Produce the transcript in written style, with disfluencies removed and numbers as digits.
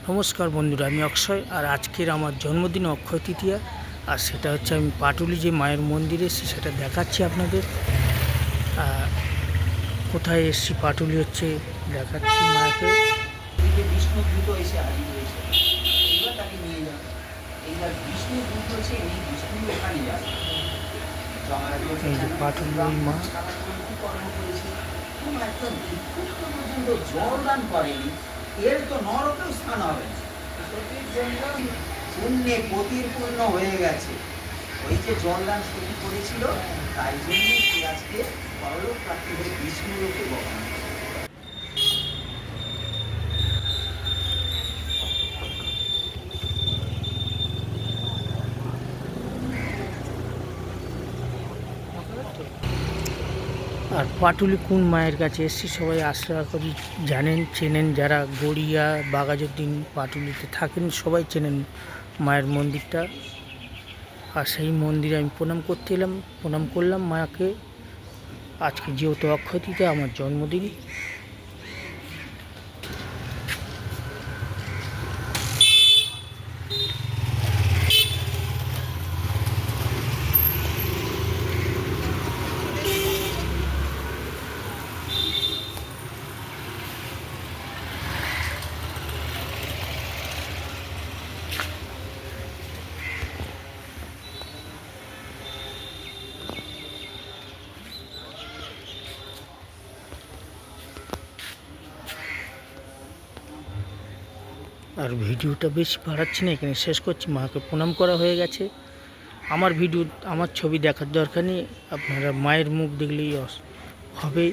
নমস্কার বন্ধুরা, আমি অক্ষয়। আর আজকের আমার জন্মদিন অক্ষয় তৃতীয়া। আর সেটা হচ্ছে আমি পাটুলি যে মায়ের মন্দিরে এসেছি সেটা দেখাচ্ছি আপনাদের। কোথায় এসেছি পাটুলি হচ্ছে দেখাচ্ছি মাকে। এই যে বিষ্ণু দূত এসে হাজির হয়েছে, এইবার তাকে নিয়ে যাবে। এইবার বিষ্ণু দূত হচ্ছে এই বিষ্ণু ওখানে যাবে। এই যে পাটুলি মা কর্ম করেছে, একদম পর্যন্ত জল দান করেনি, এর তো নরকেও স্থান হবে না। পুণ্যে পতির হয়ে গেছে। ওই যে জলদান শুরু করেছিল, তাই জন্য সে আজকে পরলোক প্রাপ্তি হয়ে বিষ্ণুলোকে বহন করে। আর পাটুলি কোন মায়ের কাছে এসেছি সবাই আশা করি জানেন, চেনেন। যারা গড়িয়া বাঘাযতীন পাটুলিতে থাকেন সবাই চেনেন মায়ের মন্দিরটা। আর সেই মন্দিরে আমি প্রণাম করতে এলাম, প্রণাম করলাম মাকে। আজকে যেহেতু অক্ষয় তৃতীয়া, আমার জন্মদিন। আর ভিডিওটা বেশি বাড়াচ্ছি না, এখানে শেষ করছি। মাকে প্রণাম করা হয়ে গেছে। আমার ভিডিও, আমার ছবি দেখার দরকার নেই, আপনারা মায়ের মুখ দেখলেই হবে।